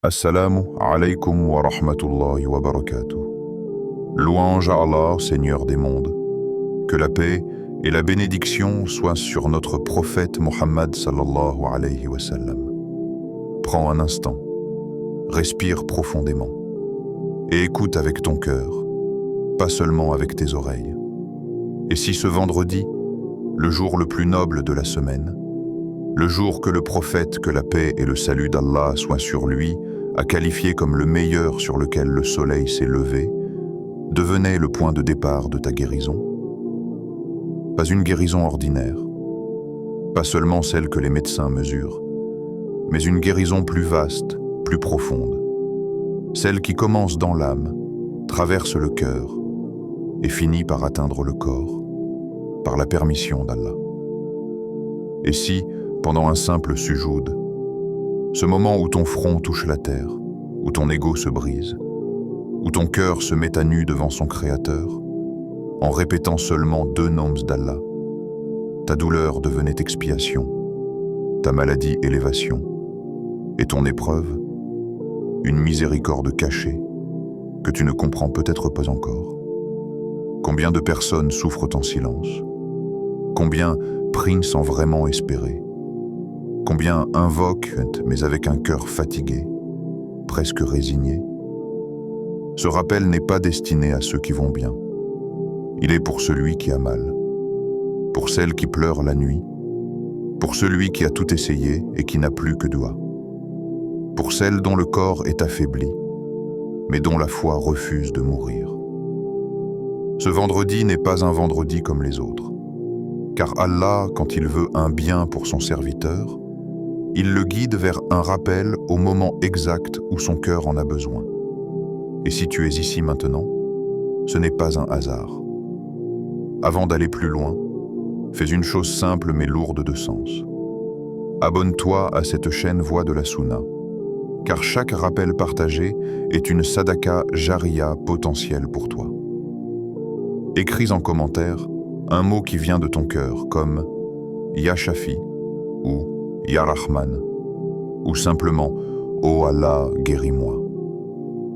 Assalamu alaykum wa rahmatullahi wa barakatuh. Louange à Allah, Seigneur des mondes. Que la paix et la bénédiction soient sur notre prophète Muhammad sallallahu alayhi wa sallam. Prends un instant, respire profondément et écoute avec ton cœur, pas seulement avec tes oreilles. Et si ce vendredi, le jour le plus noble de la semaine, le jour que le prophète, que la paix et le salut d'Allah soient sur lui, a qualifié comme le meilleur sur lequel le soleil s'est levé, devenait le point de départ de ta guérison? Pas une guérison ordinaire, pas seulement celle que les médecins mesurent, mais une guérison plus vaste, plus profonde, celle qui commence dans l'âme, traverse le cœur et finit par atteindre le corps, par la permission d'Allah. Et si, pendant un simple sujoud, ce moment où ton front touche la terre, où ton ego se brise, où ton cœur se met à nu devant son Créateur, en répétant seulement 2 noms d'Allah, ta douleur devenait expiation, ta maladie élévation, et ton épreuve, une miséricorde cachée que tu ne comprends peut-être pas encore. Combien de personnes souffrent en silence? Combien prient sans vraiment espérer? Combien invoquent, mais avec un cœur fatigué, presque résigné? Ce rappel n'est pas destiné à ceux qui vont bien. Il est pour celui qui a mal, pour celle qui pleure la nuit, pour celui qui a tout essayé et qui n'a plus que doigt, pour celle dont le corps est affaibli, mais dont la foi refuse de mourir. Ce vendredi n'est pas un vendredi comme les autres, car Allah, quand il veut un bien pour son serviteur, il le guide vers un rappel au moment exact où son cœur en a besoin. Et si tu es ici maintenant, ce n'est pas un hasard. Avant d'aller plus loin, fais une chose simple mais lourde de sens. Abonne-toi à cette chaîne Voix de la Sunna, car chaque rappel partagé est une sadaka jariya potentielle pour toi. Écris en commentaire un mot qui vient de ton cœur, comme Ya Shafi ou Ya Rahman, ou simplement Oh Allah, guéris-moi.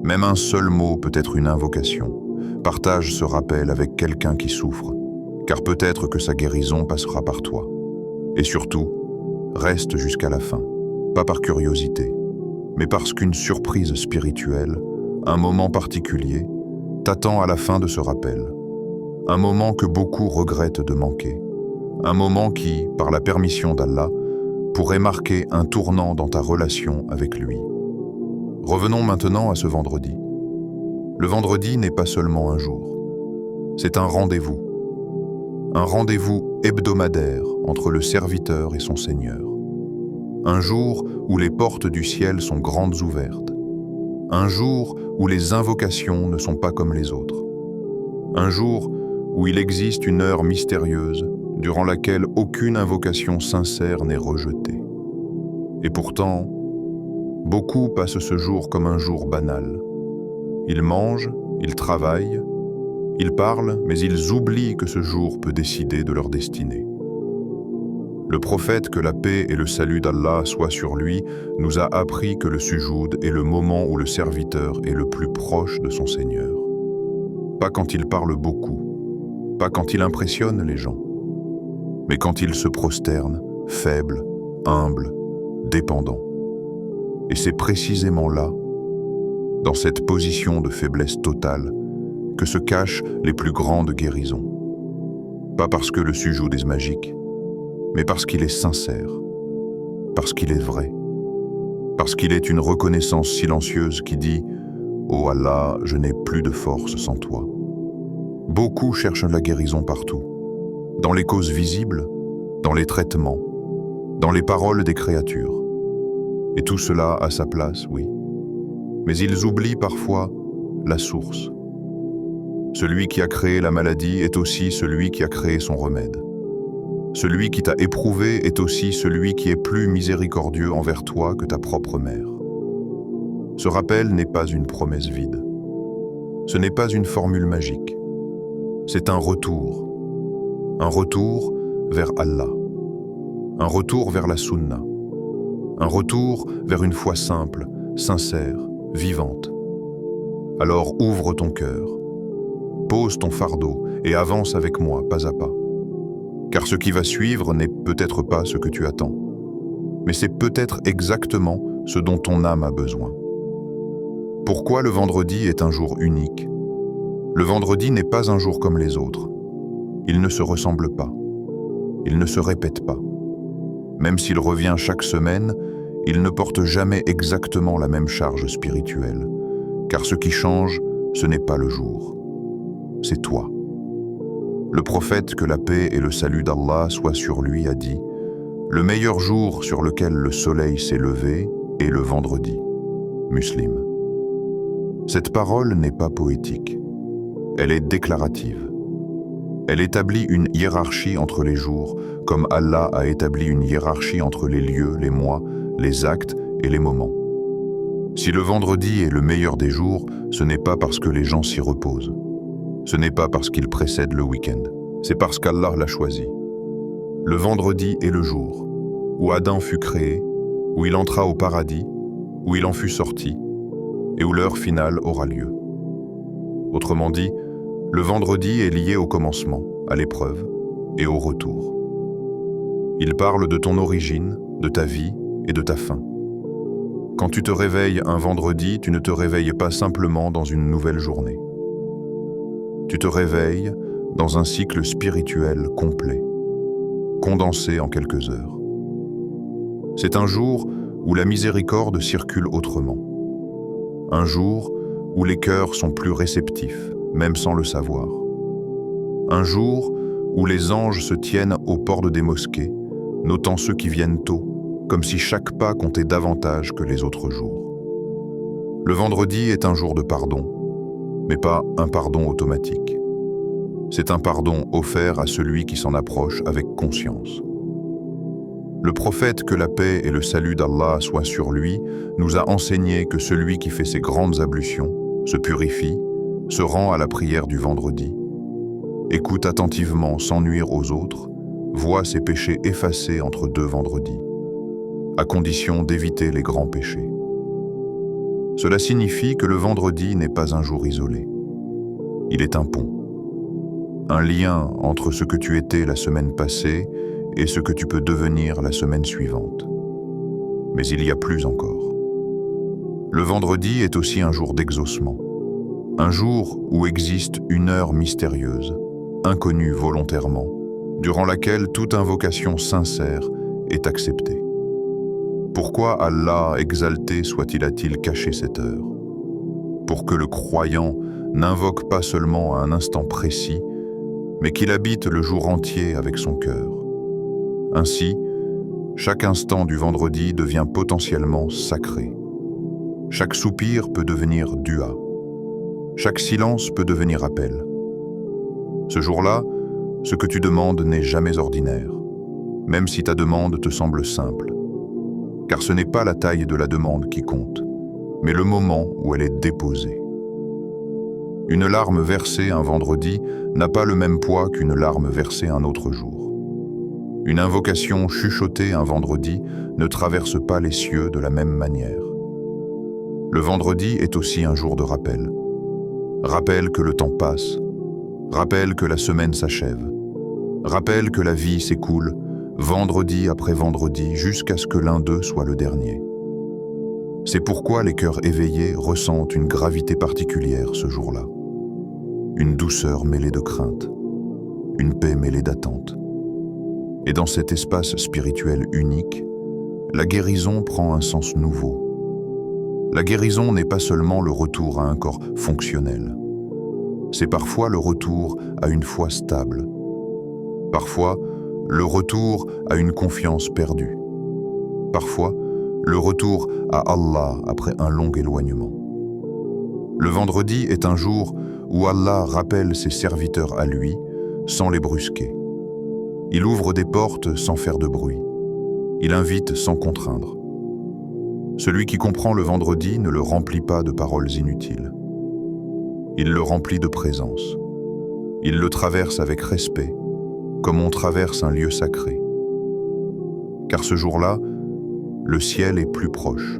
Même un seul mot peut être une invocation. Partage ce rappel avec quelqu'un qui souffre, car peut-être que sa guérison passera par toi. Et surtout, reste jusqu'à la fin, pas par curiosité, mais parce qu'une surprise spirituelle, un moment particulier, t'attend à la fin de ce rappel. Un moment que beaucoup regrettent de manquer. Un moment qui, par la permission d'Allah, pourrait marquer un tournant dans ta relation avec lui. Revenons maintenant à ce vendredi. Le vendredi n'est pas seulement un jour, c'est un rendez-vous hebdomadaire entre le serviteur et son Seigneur. Un jour où les portes du ciel sont grandes ouvertes. Un jour où les invocations ne sont pas comme les autres. Un jour où il existe une heure mystérieuse durant laquelle aucune invocation sincère n'est rejetée. Et pourtant, beaucoup passent ce jour comme un jour banal. Ils mangent, ils travaillent, ils parlent, mais ils oublient que ce jour peut décider de leur destinée. Le prophète, que la paix et le salut d'Allah soient sur lui, nous a appris que le sujoud est le moment où le serviteur est le plus proche de son Seigneur. Pas quand il parle beaucoup, pas quand il impressionne les gens, mais quand il se prosterne, faible, humble, dépendant. Et c'est précisément là, dans cette position de faiblesse totale, que se cachent les plus grandes guérisons. Pas parce que le sujoud est magique, mais parce qu'il est sincère, parce qu'il est vrai, parce qu'il est une reconnaissance silencieuse qui dit « Oh Allah, je n'ai plus de force sans toi ». Beaucoup cherchent la guérison partout, dans les causes visibles, dans les traitements, dans les paroles des créatures. Et tout cela a sa place, oui. Mais ils oublient parfois la source. Celui qui a créé la maladie est aussi celui qui a créé son remède. Celui qui t'a éprouvé est aussi celui qui est plus miséricordieux envers toi que ta propre mère. Ce rappel n'est pas une promesse vide. Ce n'est pas une formule magique. C'est un retour vers Allah, un retour vers la Sunna, un retour vers une foi simple, sincère, vivante. Alors ouvre ton cœur, pose ton fardeau et avance avec moi pas à pas. Car ce qui va suivre n'est peut-être pas ce que tu attends, mais c'est peut-être exactement ce dont ton âme a besoin. Pourquoi le vendredi est un jour unique? Le vendredi n'est pas un jour comme les autres. Il ne se ressemble pas. Il ne se répète pas. Même s'il revient chaque semaine, il ne porte jamais exactement la même charge spirituelle, car ce qui change, ce n'est pas le jour. C'est toi. Le prophète, que la paix et le salut d'Allah soient sur lui, a dit « Le meilleur jour sur lequel le soleil s'est levé est le vendredi. » Muslim. Cette parole n'est pas poétique. Elle est déclarative. Elle établit une hiérarchie entre les jours, comme Allah a établi une hiérarchie entre les lieux, les mois, les actes et les moments. Si le vendredi est le meilleur des jours, ce n'est pas parce que les gens s'y reposent. Ce n'est pas parce qu'il précède le week-end. C'est parce qu'Allah l'a choisi. Le vendredi est le jour où Adam fut créé, où il entra au paradis, où il en fut sorti, et où l'heure finale aura lieu. Autrement dit, le vendredi est lié au commencement, à l'épreuve et au retour. Il parle de ton origine, de ta vie et de ta fin. Quand tu te réveilles un vendredi, tu ne te réveilles pas simplement dans une nouvelle journée. Tu te réveilles dans un cycle spirituel complet, condensé en quelques heures. C'est un jour où la miséricorde circule autrement. Un jour où les cœurs sont plus réceptifs, même sans le savoir. Un jour où les anges se tiennent aux portes des mosquées, notant ceux qui viennent tôt, comme si chaque pas comptait davantage que les autres jours. Le vendredi est un jour de pardon, mais pas un pardon automatique. C'est un pardon offert à celui qui s'en approche avec conscience. Le prophète, que la paix et le salut d'Allah soient sur lui, nous a enseigné que celui qui fait ces grandes ablutions, se purifie, se rend à la prière du vendredi, écoute attentivement sans nuire aux autres, voit ses péchés effacés entre deux vendredis, à condition d'éviter les grands péchés. Cela signifie que le vendredi n'est pas un jour isolé. Il est un pont, un lien entre ce que tu étais la semaine passée et ce que tu peux devenir la semaine suivante. Mais il y a plus encore. Le vendredi est aussi un jour d'exaucement, un jour où existe une heure mystérieuse, inconnue volontairement, durant laquelle toute invocation sincère est acceptée. Pourquoi Allah exalté soit-il caché cette heure? Pour que le croyant n'invoque pas seulement à un instant précis, mais qu'il habite le jour entier avec son cœur. Ainsi, chaque instant du vendredi devient potentiellement sacré. Chaque soupir peut devenir dua. Chaque silence peut devenir appel. Ce jour-là, ce que tu demandes n'est jamais ordinaire, même si ta demande te semble simple. Car ce n'est pas la taille de la demande qui compte, mais le moment où elle est déposée. Une larme versée un vendredi n'a pas le même poids qu'une larme versée un autre jour. Une invocation chuchotée un vendredi ne traverse pas les cieux de la même manière. Le vendredi est aussi un jour de rappel. Rappel que le temps passe. Rappel que la semaine s'achève. Rappel que la vie s'écoule, vendredi après vendredi, jusqu'à ce que l'un d'eux soit le dernier. C'est pourquoi les cœurs éveillés ressentent une gravité particulière ce jour-là. Une douceur mêlée de crainte. Une paix mêlée d'attente. Et dans cet espace spirituel unique, la guérison prend un sens nouveau. La guérison n'est pas seulement le retour à un corps fonctionnel. C'est parfois le retour à une foi stable. Parfois, le retour à une confiance perdue. Parfois, le retour à Allah après un long éloignement. Le vendredi est un jour où Allah rappelle ses serviteurs à lui, sans les brusquer. Il ouvre des portes sans faire de bruit. Il invite sans contraindre. Celui qui comprend le vendredi ne le remplit pas de paroles inutiles. Il le remplit de présence. Il le traverse avec respect, comme on traverse un lieu sacré. Car ce jour-là, le ciel est plus proche.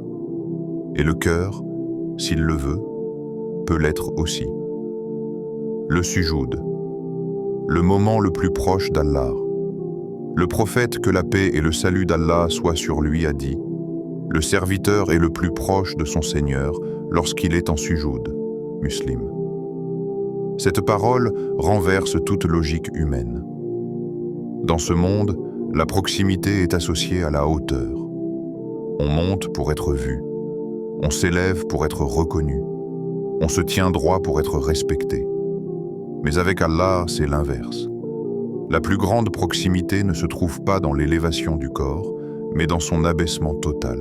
Et le cœur, s'il le veut, peut l'être aussi. Le sujoud, le moment le plus proche d'Allah. Le prophète, que la paix et le salut d'Allah soient sur lui, a dit: le serviteur est le plus proche de son Seigneur lorsqu'il est en sujoud. Muslim. Cette parole renverse toute logique humaine. Dans ce monde, la proximité est associée à la hauteur. On monte pour être vu. On s'élève pour être reconnu. On se tient droit pour être respecté. Mais avec Allah, c'est l'inverse. La plus grande proximité ne se trouve pas dans l'élévation du corps, mais dans son abaissement total.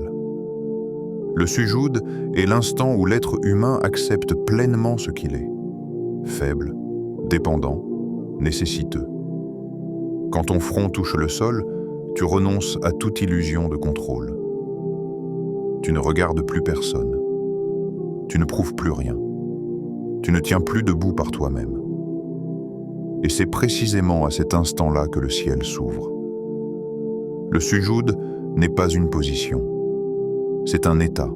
Le sujoud est l'instant où l'être humain accepte pleinement ce qu'il est. Faible, dépendant, nécessiteux. Quand ton front touche le sol, tu renonces à toute illusion de contrôle. Tu ne regardes plus personne. Tu ne prouves plus rien. Tu ne tiens plus debout par toi-même. Et c'est précisément à cet instant-là que le ciel s'ouvre. Le sujoud n'est pas une position. C'est un état.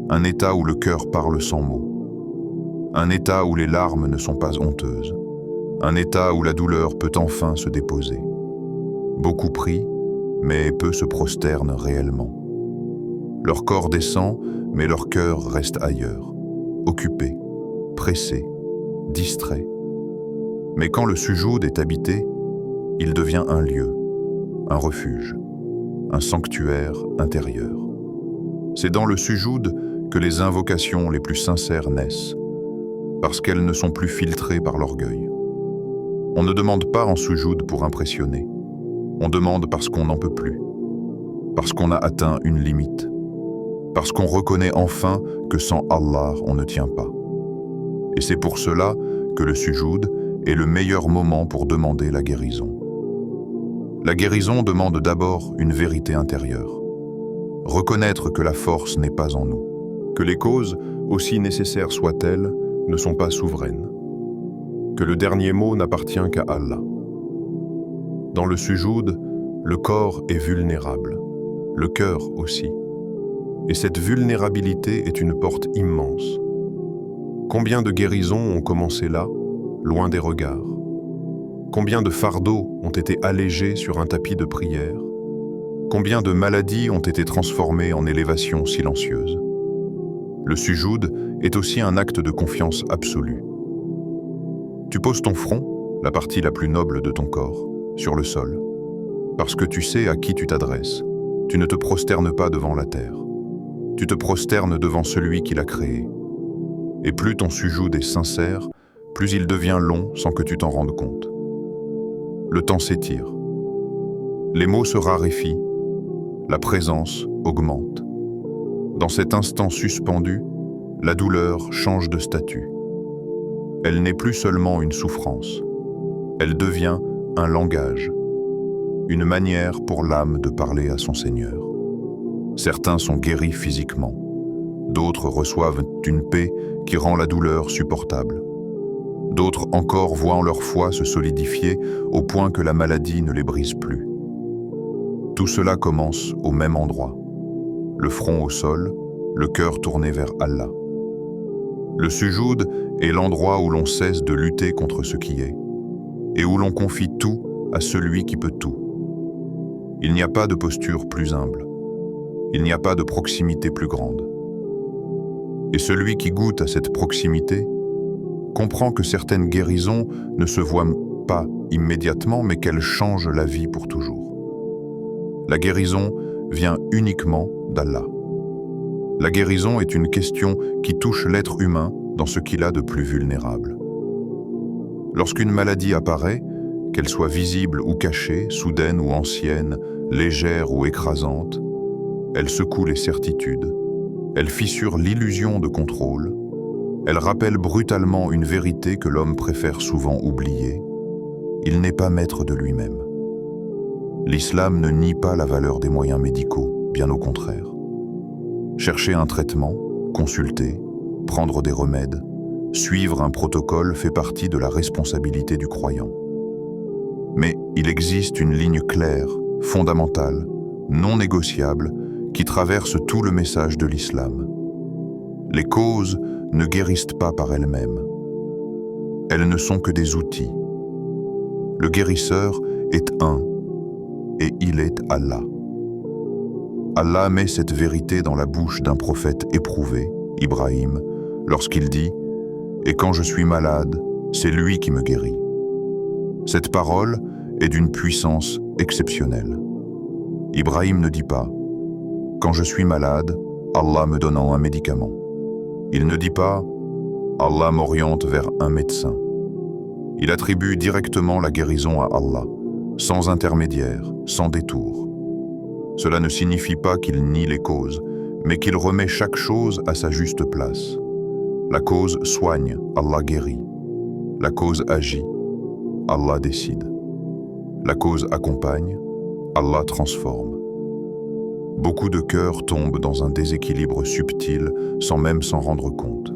Un état où le cœur parle sans mots. Un état où les larmes ne sont pas honteuses. Un état où la douleur peut enfin se déposer. Beaucoup prient, mais peu se prosternent réellement. Leur corps descend, mais leur cœur reste ailleurs, occupé, pressé, distrait. Mais quand le sujoud est habité, il devient un lieu, un refuge, un sanctuaire intérieur. C'est dans le sujoud que les invocations les plus sincères naissent, parce qu'elles ne sont plus filtrées par l'orgueil. On ne demande pas en sujoud pour impressionner. On demande parce qu'on n'en peut plus, parce qu'on a atteint une limite, parce qu'on reconnaît enfin que sans Allah, on ne tient pas. Et c'est pour cela que le sujoud est le meilleur moment pour demander la guérison. La guérison demande d'abord une vérité intérieure. Reconnaître que la force n'est pas en nous, que les causes, aussi nécessaires soient-elles, ne sont pas souveraines, que le dernier mot n'appartient qu'à Allah. Dans le sujoud, le corps est vulnérable, le cœur aussi. Et cette vulnérabilité est une porte immense. Combien de guérisons ont commencé là, loin des regards? Combien de fardeaux ont été allégés sur un tapis de prière? Combien de maladies ont été transformées en élévation silencieuse? Le sujoud est aussi un acte de confiance absolue. Tu poses ton front, la partie la plus noble de ton corps, sur le sol, parce que tu sais à qui tu t'adresses. Tu ne te prosternes pas devant la terre. Tu te prosternes devant celui qui l'a créé. Et plus ton sujoud est sincère, plus il devient long sans que tu t'en rendes compte. Le temps s'étire. Les mots se raréfient. La présence augmente. Dans cet instant suspendu, la douleur change de statut. Elle n'est plus seulement une souffrance. Elle devient un langage, une manière pour l'âme de parler à son Seigneur. Certains sont guéris physiquement, d'autres reçoivent une paix qui rend la douleur supportable. D'autres encore voient leur foi se solidifier au point que la maladie ne les brise plus. Tout cela commence au même endroit, le front au sol, le cœur tourné vers Allah. Le sujoud est l'endroit où l'on cesse de lutter contre ce qui est, et où l'on confie tout à celui qui peut tout. Il n'y a pas de posture plus humble. Il n'y a pas de proximité plus grande. Et celui qui goûte à cette proximité comprend que certaines guérisons ne se voient pas immédiatement, mais qu'elles changent la vie pour toujours. La guérison vient uniquement d'Allah. La guérison est une question qui touche l'être humain dans ce qu'il a de plus vulnérable. Lorsqu'une maladie apparaît, qu'elle soit visible ou cachée, soudaine ou ancienne, légère ou écrasante, elle secoue les certitudes, elle fissure l'illusion de contrôle, elle rappelle brutalement une vérité que l'homme préfère souvent oublier: il n'est pas maître de lui-même. L'islam ne nie pas la valeur des moyens médicaux, bien au contraire. Chercher un traitement, consulter, prendre des remèdes, suivre un protocole fait partie de la responsabilité du croyant. Mais il existe une ligne claire, fondamentale, non négociable, qui traverse tout le message de l'islam. Les causes ne guérissent pas par elles-mêmes. Elles ne sont que des outils. Le guérisseur est un, et il est Allah. Allah met cette vérité dans la bouche d'un prophète éprouvé, Ibrahim, lorsqu'il dit « Et quand je suis malade, c'est lui qui me guérit ». Cette parole est d'une puissance exceptionnelle. Ibrahim ne dit pas « Quand je suis malade, Allah me donnant un médicament ». Il ne dit pas « Allah m'oriente vers un médecin ». Il attribue directement la guérison à Allah, sans intermédiaire, sans détour. Cela ne signifie pas qu'il nie les causes, mais qu'il remet chaque chose à sa juste place. La cause soigne, Allah guérit. La cause agit, Allah décide. La cause accompagne, Allah transforme. Beaucoup de cœurs tombent dans un déséquilibre subtil sans même s'en rendre compte.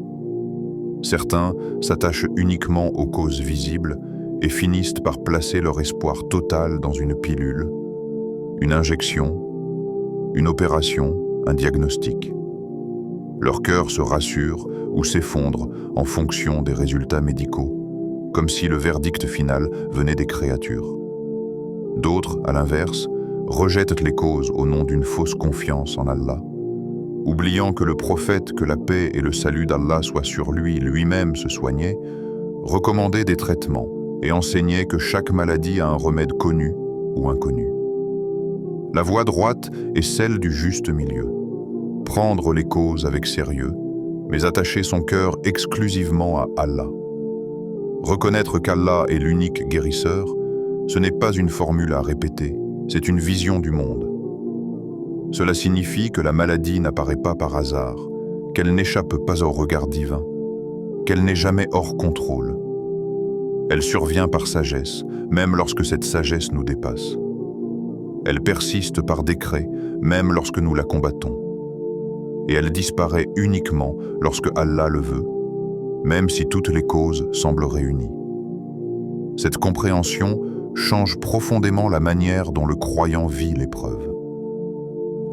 Certains s'attachent uniquement aux causes visibles et finissent par placer leur espoir total dans une pilule, une injection, une opération, un diagnostic. Leur cœur se rassure ou s'effondre en fonction des résultats médicaux, comme si le verdict final venait des créatures. D'autres, à l'inverse, rejettent les causes au nom d'une fausse confiance en Allah, oubliant que le prophète, que la paix et le salut d'Allah soient sur lui, lui-même se soignait, recommandait des traitements et enseignait que chaque maladie a un remède connu ou inconnu. La voie droite est celle du juste milieu. Prendre les causes avec sérieux, mais attacher son cœur exclusivement à Allah. Reconnaître qu'Allah est l'unique guérisseur, ce n'est pas une formule à répéter, c'est une vision du monde. Cela signifie que la maladie n'apparaît pas par hasard, qu'elle n'échappe pas au regard divin, qu'elle n'est jamais hors contrôle. Elle survient par sagesse, même lorsque cette sagesse nous dépasse. Elle persiste par décret, même lorsque nous la combattons. Et elle disparaît uniquement lorsque Allah le veut, même si toutes les causes semblent réunies. Cette compréhension change profondément la manière dont le croyant vit l'épreuve.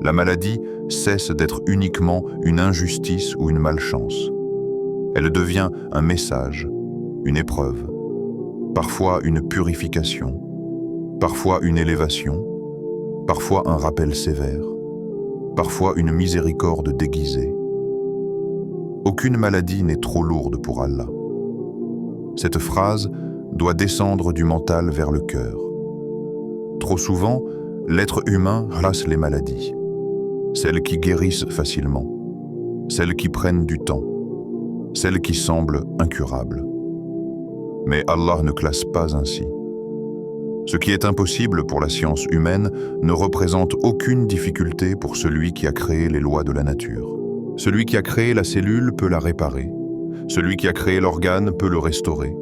La maladie cesse d'être uniquement une injustice ou une malchance. Elle devient un message, une épreuve, parfois une purification, parfois une élévation, parfois un rappel sévère, parfois une miséricorde déguisée. Aucune maladie n'est trop lourde pour Allah. Cette phrase doit descendre du mental vers le cœur. Trop souvent, l'être humain place les maladies, celles qui guérissent facilement, celles qui prennent du temps, celles qui semblent incurables. Mais Allah ne classe pas ainsi. Ce qui est impossible pour la science humaine ne représente aucune difficulté pour celui qui a créé les lois de la nature. Celui qui a créé la cellule peut la réparer. Celui qui a créé l'organe peut le restaurer.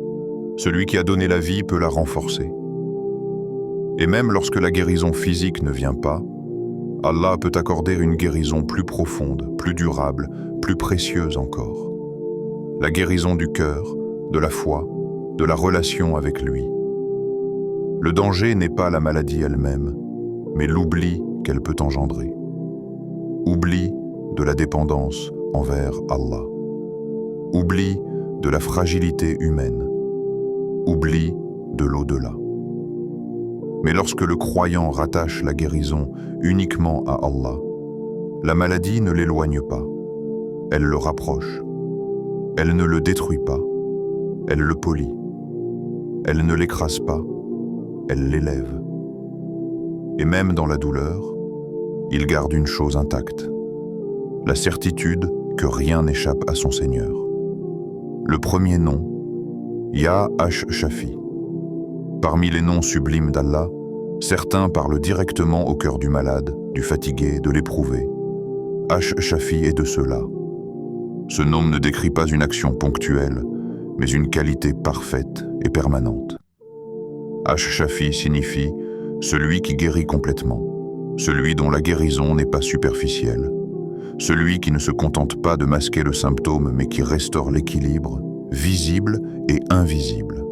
Celui qui a donné la vie peut la renforcer. Et même lorsque la guérison physique ne vient pas, Allah peut accorder une guérison plus profonde, plus durable, plus précieuse encore. La guérison du cœur, de la foi, de la relation avec lui. Le danger n'est pas la maladie elle-même, mais l'oubli qu'elle peut engendrer. Oubli de la dépendance envers Allah. Oubli de la fragilité humaine. Oubli de l'au-delà. Mais lorsque le croyant rattache la guérison uniquement à Allah, la maladie ne l'éloigne pas, elle le rapproche. Elle ne le détruit pas, elle le polit. Elle ne l'écrase pas, elle l'élève. Et même dans la douleur, il garde une chose intacte, la certitude que rien n'échappe à son Seigneur. Le premier nom, Ya Ash-Shafi. Parmi les noms sublimes d'Allah, certains parlent directement au cœur du malade, du fatigué, de l'éprouvé. Ash-Shafi est de ceux-là. Ce nom ne décrit pas une action ponctuelle, mais une qualité parfaite et permanente. Ash-Shafi signifie « celui qui guérit complètement », celui dont la guérison n'est pas superficielle, celui qui ne se contente pas de masquer le symptôme mais qui restaure l'équilibre, visible et invisible.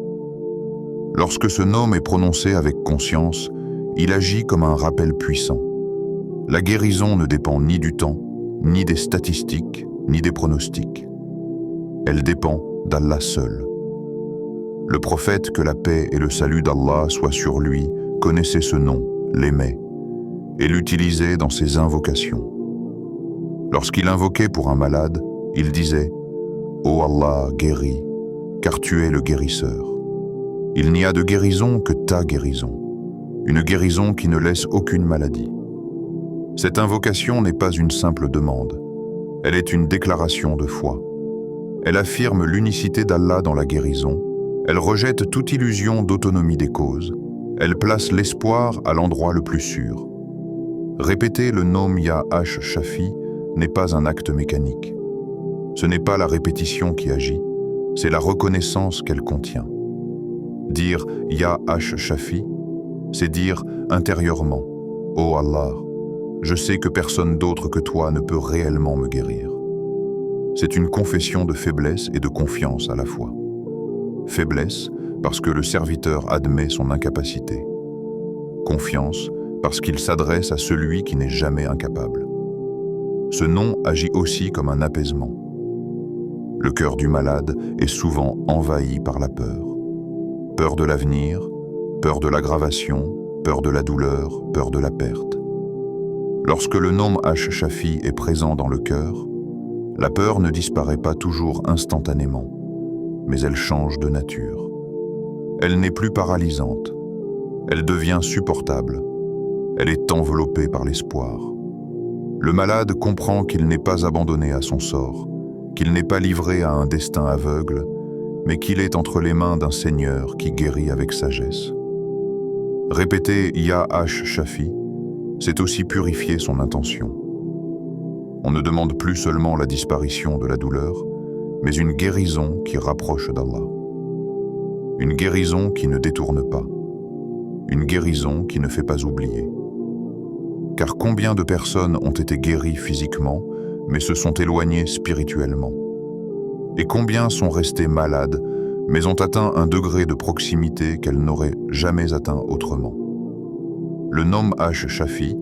Lorsque ce nom est prononcé avec conscience, il agit comme un rappel puissant. La guérison ne dépend ni du temps, ni des statistiques, ni des pronostics. Elle dépend d'Allah seul. Le prophète, que la paix et le salut d'Allah soient sur lui, connaissait ce nom, l'aimait, et l'utilisait dans ses invocations. Lorsqu'il invoquait pour un malade, il disait « Ô Allah, guéris, car tu es le guérisseur. Il n'y a de guérison que ta guérison, une guérison qui ne laisse aucune maladie. » Cette invocation n'est pas une simple demande, elle est une déclaration de foi. Elle affirme l'unicité d'Allah dans la guérison, elle rejette toute illusion d'autonomie des causes, elle place l'espoir à l'endroit le plus sûr. Répéter le nom Ya Shafi n'est pas un acte mécanique. Ce n'est pas la répétition qui agit, c'est la reconnaissance qu'elle contient. Dire Ya Shafi, c'est dire intérieurement « Ô Allah, je sais que personne d'autre que toi ne peut réellement me guérir. » C'est une confession de faiblesse et de confiance à la fois. Faiblesse parce que le serviteur admet son incapacité. Confiance parce qu'il s'adresse à celui qui n'est jamais incapable. Ce nom agit aussi comme un apaisement. Le cœur du malade est souvent envahi par la peur. Peur de l'avenir, peur de l'aggravation, peur de la douleur, peur de la perte. Lorsque le nom Shafi est présent dans le cœur, la peur ne disparaît pas toujours instantanément, mais elle change de nature. Elle n'est plus paralysante, elle devient supportable, elle est enveloppée par l'espoir. Le malade comprend qu'il n'est pas abandonné à son sort, qu'il n'est pas livré à un destin aveugle, mais qu'il est entre les mains d'un Seigneur qui guérit avec sagesse. Répéter Ya Shafi, c'est aussi purifier son intention. On ne demande plus seulement la disparition de la douleur, mais une guérison qui rapproche d'Allah. Une guérison qui ne détourne pas. Une guérison qui ne fait pas oublier. Car combien de personnes ont été guéries physiquement, mais se sont éloignées spirituellement? Et combien sont restées malades, mais ont atteint un degré de proximité qu'elles n'auraient jamais atteint autrement? Le nom Shafi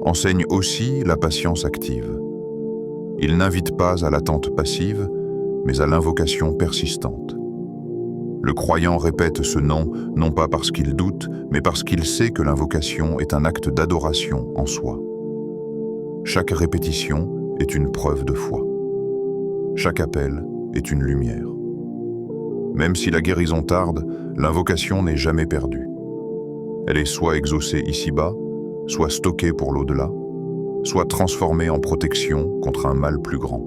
enseigne aussi la patience active. Il n'invite pas à l'attente passive, mais à l'invocation persistante. Le croyant répète ce nom, non pas parce qu'il doute, mais parce qu'il sait que l'invocation est un acte d'adoration en soi. Chaque répétition est une preuve de foi. Chaque appel est une lumière. Même si la guérison tarde, l'invocation n'est jamais perdue. Elle est soit exaucée ici-bas, soit stockée pour l'au-delà, soit transformée en protection contre un mal plus grand.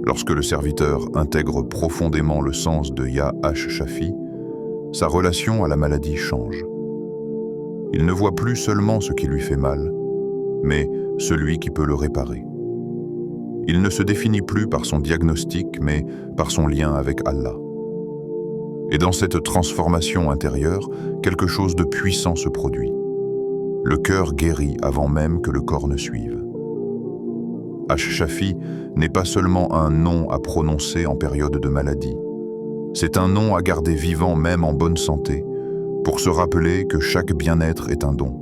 Lorsque le serviteur intègre profondément le sens de Ya Shafi, sa relation à la maladie change. Il ne voit plus seulement ce qui lui fait mal, mais celui qui peut le réparer. Il ne se définit plus par son diagnostic, mais par son lien avec Allah. Et dans cette transformation intérieure, quelque chose de puissant se produit. Le cœur guérit avant même que le corps ne suive. Shafi n'est pas seulement un nom à prononcer en période de maladie. C'est un nom à garder vivant même en bonne santé, pour se rappeler que chaque bien-être est un don.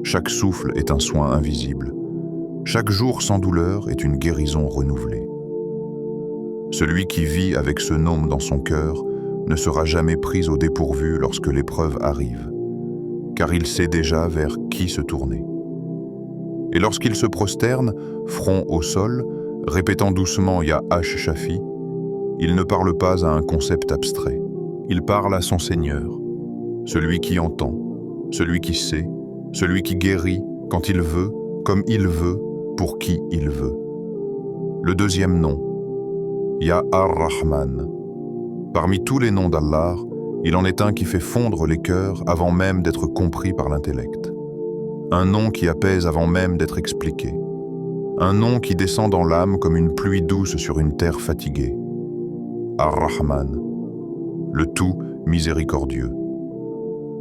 Chaque souffle est un soin invisible. Chaque jour sans douleur est une guérison renouvelée. Celui qui vit avec ce nom dans son cœur ne sera jamais pris au dépourvu lorsque l'épreuve arrive, car il sait déjà vers qui se tourner. Et lorsqu'il se prosterne, front au sol, répétant doucement Ya Shafi, il ne parle pas à un concept abstrait. Il parle à son Seigneur, celui qui entend, celui qui sait, celui qui guérit quand il veut, comme il veut, pour qui il veut. Le deuxième nom, Ya Ar-Rahman. Parmi tous les noms d'Allah, il en est un qui fait fondre les cœurs avant même d'être compris par l'intellect. Un nom qui apaise avant même d'être expliqué. Un nom qui descend dans l'âme comme une pluie douce sur une terre fatiguée. Ar-Rahman, le tout miséricordieux.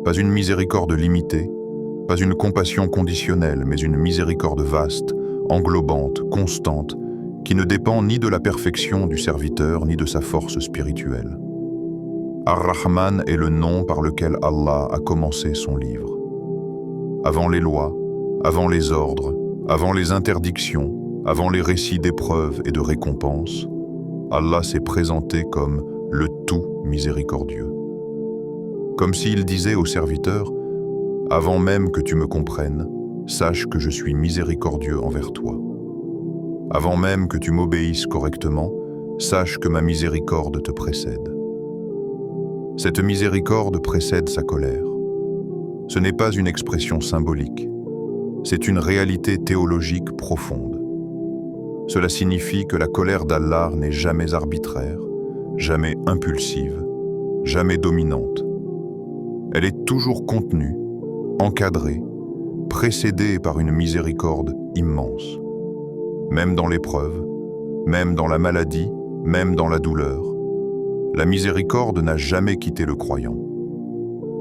Pas une miséricorde limitée, pas une compassion conditionnelle, mais une miséricorde vaste, englobante, constante, qui ne dépend ni de la perfection du serviteur ni de sa force spirituelle. Ar-Rahman est le nom par lequel Allah a commencé son livre. Avant les lois, avant les ordres, Avant les interdictions, avant les récits d'épreuves et de récompenses, Allah s'est présenté comme le tout miséricordieux. Comme s'il disait au serviteur, « Avant même que tu me comprennes, sache que je suis miséricordieux envers toi. Avant même que tu m'obéisses correctement, sache que ma miséricorde te précède. » Cette miséricorde précède sa colère. Ce n'est pas une expression symbolique, c'est une réalité théologique profonde. Cela signifie que la colère d'Allah n'est jamais arbitraire, jamais impulsive, jamais dominante. Elle est toujours contenue, encadrée, précédée par une miséricorde immense. Même dans l'épreuve, même dans la maladie, même dans la douleur, la miséricorde n'a jamais quitté le croyant.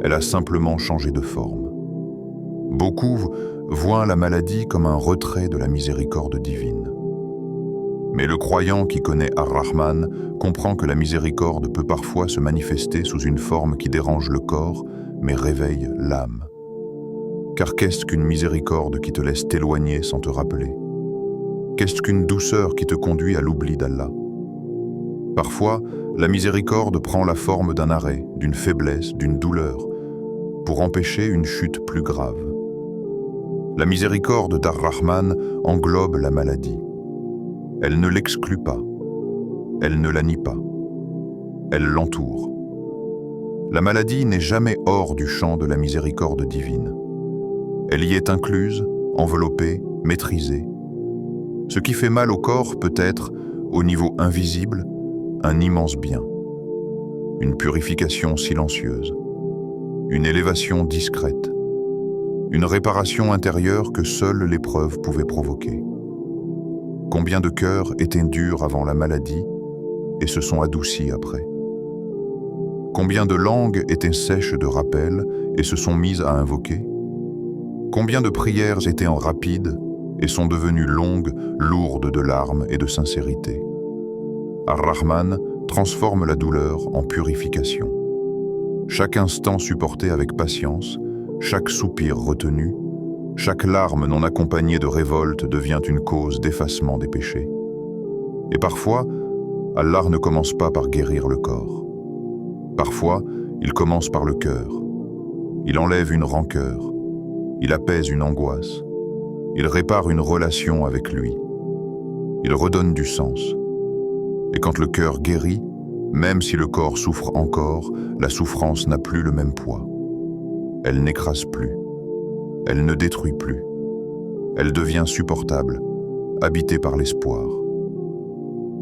Elle a simplement changé de forme. Beaucoup voient la maladie comme un retrait de la miséricorde divine. Mais le croyant qui connaît Ar-Rahman comprend que la miséricorde peut parfois se manifester sous une forme qui dérange le corps, mais réveille l'âme. Car qu'est-ce qu'une miséricorde qui te laisse t'éloigner sans te rappeler? Qu'est-ce qu'une douceur qui te conduit à l'oubli d'Allah? Parfois, la miséricorde prend la forme d'un arrêt, d'une faiblesse, d'une douleur, pour empêcher une chute plus grave. La miséricorde d'Ar-Rahman englobe la maladie. Elle ne l'exclut pas. Elle ne la nie pas. Elle l'entoure. La maladie n'est jamais hors du champ de la miséricorde divine. Elle y est incluse, enveloppée, maîtrisée. Ce qui fait mal au corps peut être, au niveau invisible, un immense bien. Une purification silencieuse. Une élévation discrète. Une réparation intérieure que seule l'épreuve pouvait provoquer. Combien de cœurs étaient durs avant la maladie et se sont adoucis après? Combien de langues étaient sèches de rappel et se sont mises à invoquer? Combien de prières étaient en rapides et sont devenues longues, lourdes de larmes et de sincérité? Ar-Rahman transforme la douleur en purification. Chaque instant supporté avec patience, chaque soupir retenu, chaque larme non accompagnée de révolte devient une cause d'effacement des péchés. Et parfois, Allah ne commence pas par guérir le corps. Parfois, il commence par le cœur. Il enlève une rancœur. Il apaise une angoisse. Il répare une relation avec lui. Il redonne du sens. Et quand le cœur guérit, même si le corps souffre encore, la souffrance n'a plus le même poids. Elle n'écrase plus. Elle ne détruit plus. Elle devient supportable, habitée par l'espoir.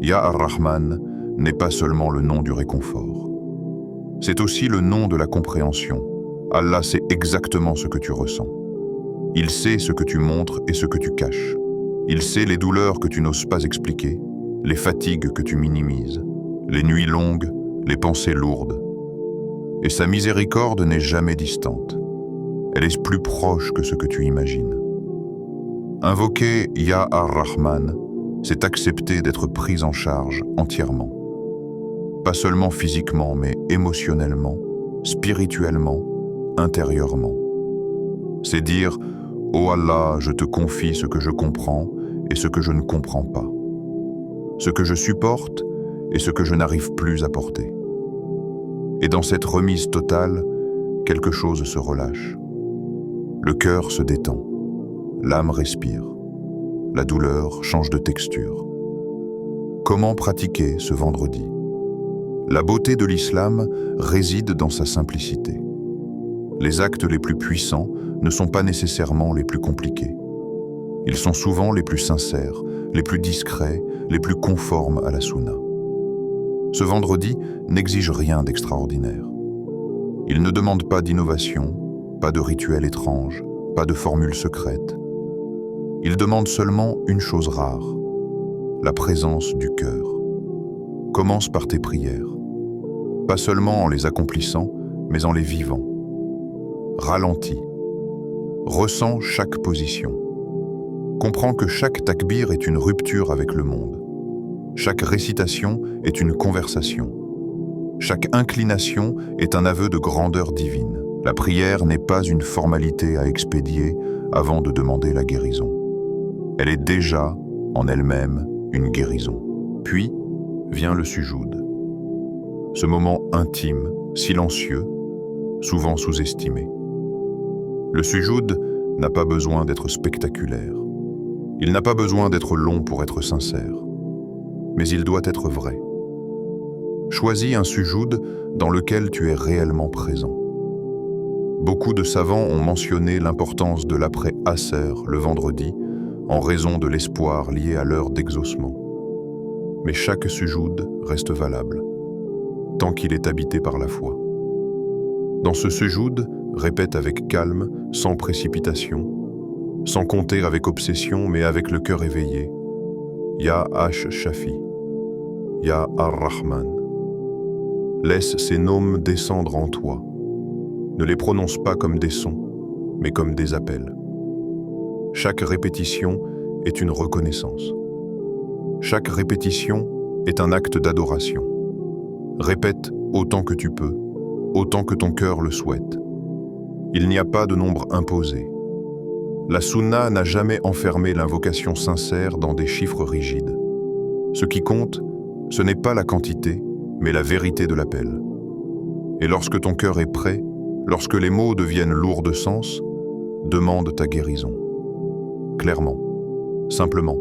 Ya Ar-Rahman n'est pas seulement le nom du réconfort. C'est aussi le nom de la compréhension. Allah sait exactement ce que tu ressens. Il sait ce que tu montres et ce que tu caches. Il sait les douleurs que tu n'oses pas expliquer, les fatigues que tu minimises, les nuits longues, les pensées lourdes. Et sa miséricorde n'est jamais distante. Elle est plus proche que ce que tu imagines. Invoquer Ya Ar-Rahman, c'est accepter d'être pris en charge entièrement. Pas seulement physiquement, mais émotionnellement, spirituellement, intérieurement. C'est dire « Oh Allah, je te confie ce que je comprends et ce que je ne comprends pas. Ce que je supporte et ce que je n'arrive plus à porter. » Et dans cette remise totale, quelque chose se relâche. Le cœur se détend, l'âme respire, la douleur change de texture. Comment pratiquer ce vendredi? La beauté de l'islam réside dans sa simplicité. Les actes les plus puissants ne sont pas nécessairement les plus compliqués. Ils sont souvent les plus sincères, les plus discrets, les plus conformes à la sunna. Ce vendredi n'exige rien d'extraordinaire. Il ne demande pas d'innovation, pas de rituel étrange, pas de formule secrète. Il demande seulement une chose rare, la présence du cœur. Commence par tes prières, pas seulement en les accomplissant, mais en les vivant. Ralentis, ressens chaque position. Comprends que chaque takbir est une rupture avec le monde. Chaque récitation est une conversation. Chaque inclination est un aveu de grandeur divine. La prière n'est pas une formalité à expédier avant de demander la guérison. Elle est déjà, en elle-même, une guérison. Puis vient le sujoud. Ce moment intime, silencieux, souvent sous-estimé. Le sujoud n'a pas besoin d'être spectaculaire. Il n'a pas besoin d'être long pour être sincère. Mais il doit être vrai. Choisis un sujoud dans lequel tu es réellement présent. Beaucoup de savants ont mentionné l'importance de l'après-Asr le vendredi en raison de l'espoir lié à l'heure d'exaucement. Mais chaque sujoud reste valable, tant qu'il est habité par la foi. Dans ce sujoud, répète avec calme, sans précipitation, sans compter avec obsession, mais avec le cœur éveillé. Ya Ash-Shafi, Ya Ar-Rahman. Laisse ces noms descendre en toi. Ne les prononce pas comme des sons, mais comme des appels. Chaque répétition est une reconnaissance. Chaque répétition est un acte d'adoration. Répète autant que tu peux, autant que ton cœur le souhaite. Il n'y a pas de nombre imposé. La sunna n'a jamais enfermé l'invocation sincère dans des chiffres rigides. Ce qui compte, ce n'est pas la quantité, mais la vérité de l'appel. Et lorsque ton cœur est prêt, lorsque les mots deviennent lourds de sens, demande ta guérison. Clairement, simplement,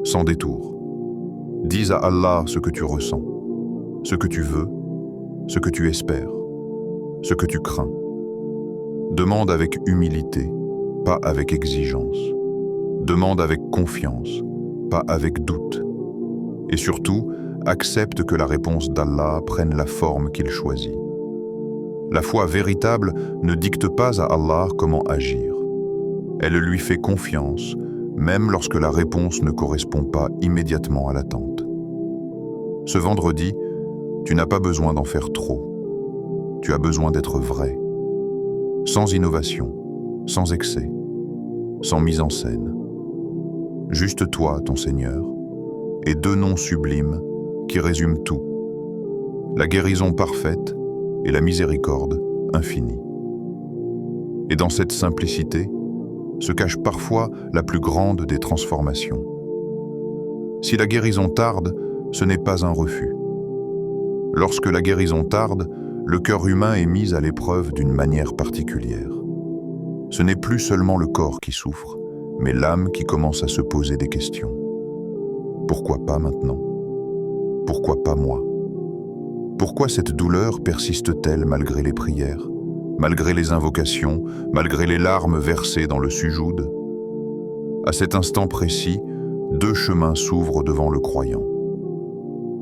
sans détour. Dis à Allah ce que tu ressens, ce que tu veux, ce que tu espères, ce que tu crains. Demande avec humilité, pas avec exigence. Demande avec confiance, pas avec doute. Et surtout, accepte que la réponse d'Allah prenne la forme qu'il choisit. La foi véritable ne dicte pas à Allah comment agir. Elle lui fait confiance, même lorsque la réponse ne correspond pas immédiatement à l'attente. Ce vendredi, tu n'as pas besoin d'en faire trop. Tu as besoin d'être vrai, sans innovation, sans excès, sans mise en scène. Juste toi, ton Seigneur, et deux noms sublimes qui résument tout. La guérison parfaite et la miséricorde infinie. Et dans cette simplicité se cache parfois la plus grande des transformations. Si la guérison tarde, ce n'est pas un refus. Lorsque la guérison tarde, le cœur humain est mis à l'épreuve d'une manière particulière. Ce n'est plus seulement le corps qui souffre, mais l'âme qui commence à se poser des questions. Pourquoi pas maintenant? Pourquoi pas moi? Pourquoi cette douleur persiste-t-elle malgré les prières, malgré les invocations, malgré les larmes versées dans le sujoud? À cet instant précis, deux chemins s'ouvrent devant le croyant.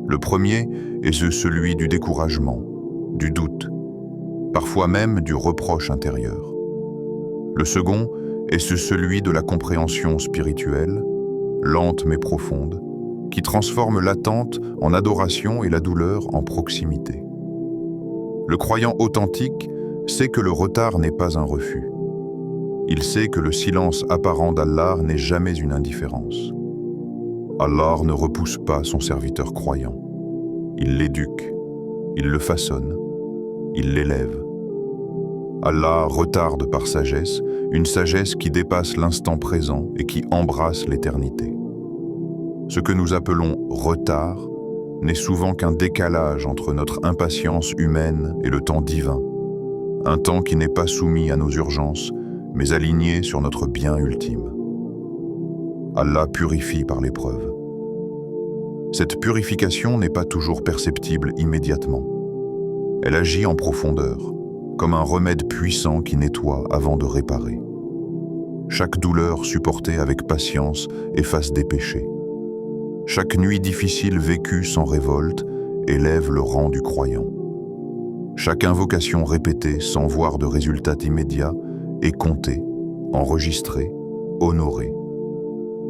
Le premier est celui du découragement, du doute, parfois même du reproche intérieur. Le second est celui de la compréhension spirituelle, lente mais profonde, qui transforme l'attente en adoration et la douleur en proximité. Le croyant authentique sait que le retard n'est pas un refus. Il sait que le silence apparent d'Allah n'est jamais une indifférence. Allah ne repousse pas son serviteur croyant. Il l'éduque, il le façonne, il l'élève. Allah retarde par sagesse, une sagesse qui dépasse l'instant présent et qui embrasse l'éternité. Ce que nous appelons retard n'est souvent qu'un décalage entre notre impatience humaine et le temps divin, un temps qui n'est pas soumis à nos urgences, mais aligné sur notre bien ultime. Allah purifie par l'épreuve. Cette purification n'est pas toujours perceptible immédiatement. Elle agit en profondeur, comme un remède puissant qui nettoie avant de réparer. Chaque douleur supportée avec patience efface des péchés. Chaque nuit difficile vécue sans révolte élève le rang du croyant. Chaque invocation répétée sans voir de résultat immédiat est comptée, enregistrée, honorée.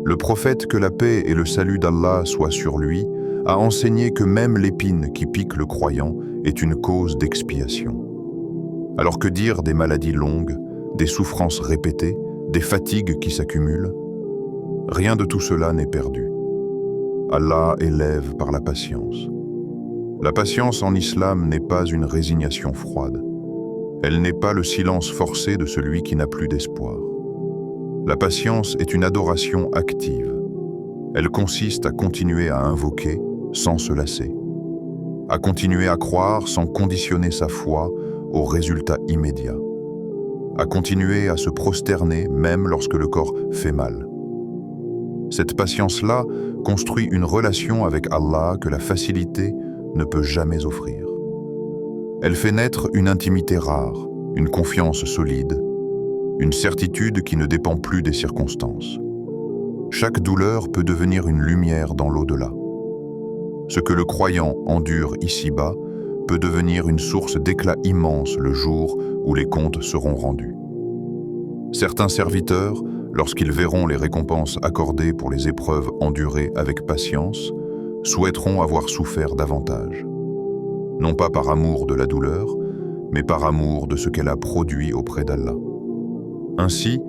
Le prophète, que la paix et le salut d'Allah soient sur lui, a enseigné que même l'épine qui pique le croyant est une cause d'expiation. Alors que dire des maladies longues, des souffrances répétées, des fatigues qui s'accumulent? Rien de tout cela n'est perdu. Allah élève par la patience. La patience en islam n'est pas une résignation froide. Elle n'est pas le silence forcé de celui qui n'a plus d'espoir. La patience est une adoration active. Elle consiste à continuer à invoquer sans se lasser, à continuer à croire sans conditionner sa foi aux résultats immédiats, à continuer à se prosterner même lorsque le corps fait mal. Cette patience-là construit une relation avec Allah que la facilité ne peut jamais offrir. Elle fait naître une intimité rare, une confiance solide, une certitude qui ne dépend plus des circonstances. Chaque douleur peut devenir une lumière dans l'au-delà. Ce que le croyant endure ici-bas peut devenir une source d'éclat immense le jour où les comptes seront rendus. Certains serviteurs, lorsqu'ils verront les récompenses accordées pour les épreuves endurées avec patience, souhaiteront avoir souffert davantage. Non pas par amour de la douleur, mais par amour de ce qu'elle a produit auprès d'Allah. Ainsi,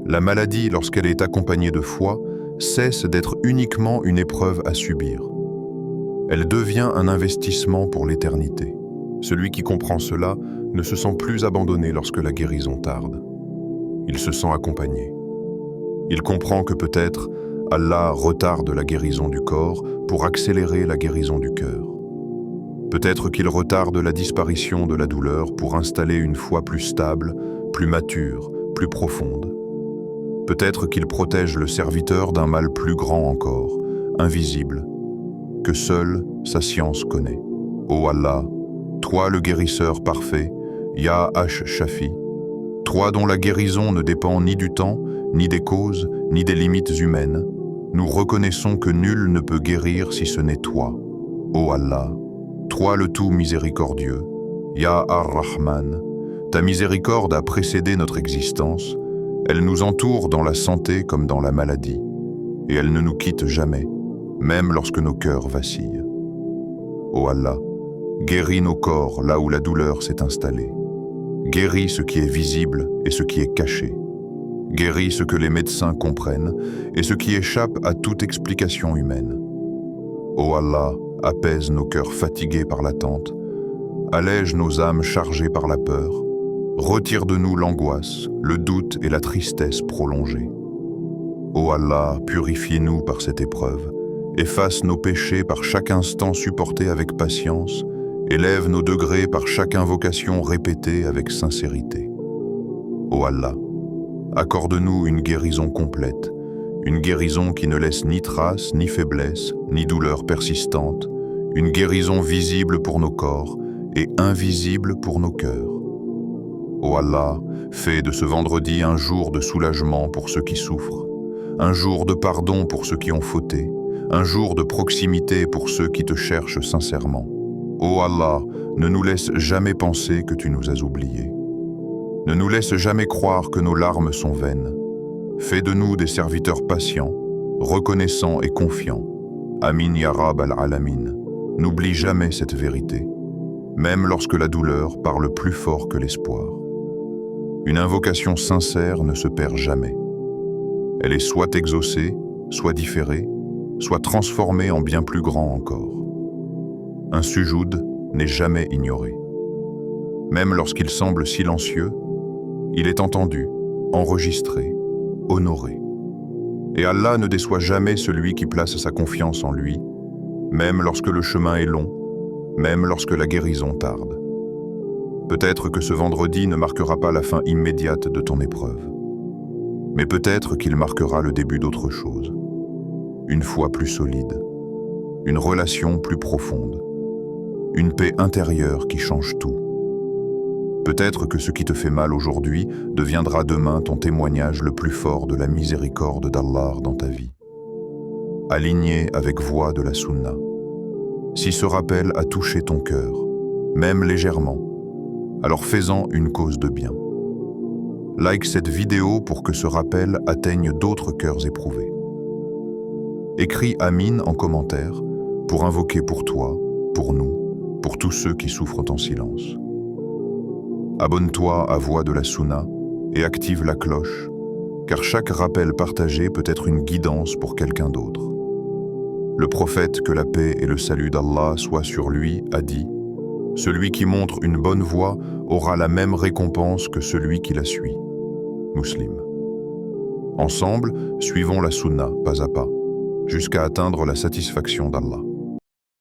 la maladie, lorsqu'elle est accompagnée de foi, cesse d'être uniquement une épreuve à subir. Elle devient un investissement pour l'éternité. Celui qui comprend cela ne se sent plus abandonné lorsque la guérison tarde. Il se sent accompagné. Il comprend que peut-être Allah retarde la guérison du corps pour accélérer la guérison du cœur. Peut-être qu'il retarde la disparition de la douleur pour installer une foi plus stable, plus mature, plus profonde. Peut-être qu'il protège le serviteur d'un mal plus grand encore, invisible, que seule sa science connaît. Ô Allah, toi le guérisseur parfait, Ya Ash-Shafi, toi dont la guérison ne dépend ni du temps, ni des causes, ni des limites humaines, nous reconnaissons que nul ne peut guérir si ce n'est toi. Ô Allah, toi le tout miséricordieux, Ya Ar-Rahman, ta miséricorde a précédé notre existence, elle nous entoure dans la santé comme dans la maladie, et elle ne nous quitte jamais, même lorsque nos cœurs vacillent. Ô Allah, guéris nos corps là où la douleur s'est installée. Guéris ce qui est visible et ce qui est caché. Guéris ce que les médecins comprennent et ce qui échappe à toute explication humaine. Ô Allah, apaise nos cœurs fatigués par l'attente, allège nos âmes chargées par la peur, retire de nous l'angoisse, le doute et la tristesse prolongée. Ô Allah, purifiez-nous par cette épreuve, efface nos péchés par chaque instant supporté avec patience, élève nos degrés par chaque invocation répétée avec sincérité. Ô Allah, accorde-nous une guérison complète, une guérison qui ne laisse ni trace, ni faiblesse, ni douleur persistante, une guérison visible pour nos corps et invisible pour nos cœurs. Ô Allah, fais de ce vendredi un jour de soulagement pour ceux qui souffrent, un jour de pardon pour ceux qui ont fauté, un jour de proximité pour ceux qui te cherchent sincèrement. Ô Allah, ne nous laisse jamais penser que tu nous as oubliés. Ne nous laisse jamais croire que nos larmes sont vaines. Fais de nous des serviteurs patients, reconnaissants et confiants. Amin ya Rab al-Alamin. N'oublie jamais cette vérité, même lorsque la douleur parle plus fort que l'espoir. Une invocation sincère ne se perd jamais. Elle est soit exaucée, soit différée, soit transformée en bien plus grand encore. Un sujoud n'est jamais ignoré. Même lorsqu'il semble silencieux, il est entendu, enregistré, honoré. Et Allah ne déçoit jamais celui qui place sa confiance en lui, même lorsque le chemin est long, même lorsque la guérison tarde. Peut-être que ce vendredi ne marquera pas la fin immédiate de ton épreuve, mais peut-être qu'il marquera le début d'autre chose. Une foi plus solide, une relation plus profonde, une paix intérieure qui change tout. Peut-être que ce qui te fait mal aujourd'hui deviendra demain ton témoignage le plus fort de la miséricorde d'Allah dans ta vie. Aligné avec voix de la Sunna. Si ce rappel a touché ton cœur, même légèrement, alors fais-en une cause de bien. Like cette vidéo pour que ce rappel atteigne d'autres cœurs éprouvés. Écris Amin en commentaire pour invoquer pour toi, pour nous, pour tous ceux qui souffrent en silence. Abonne-toi à Voix de la Sunna et active la cloche, car chaque rappel partagé peut être une guidance pour quelqu'un d'autre. Le prophète, que la paix et le salut d'Allah soient sur lui, a dit « Celui qui montre une bonne voie aura la même récompense que celui qui la suit. » Muslim. Ensemble, suivons la sunna pas à pas, jusqu'à atteindre la satisfaction d'Allah.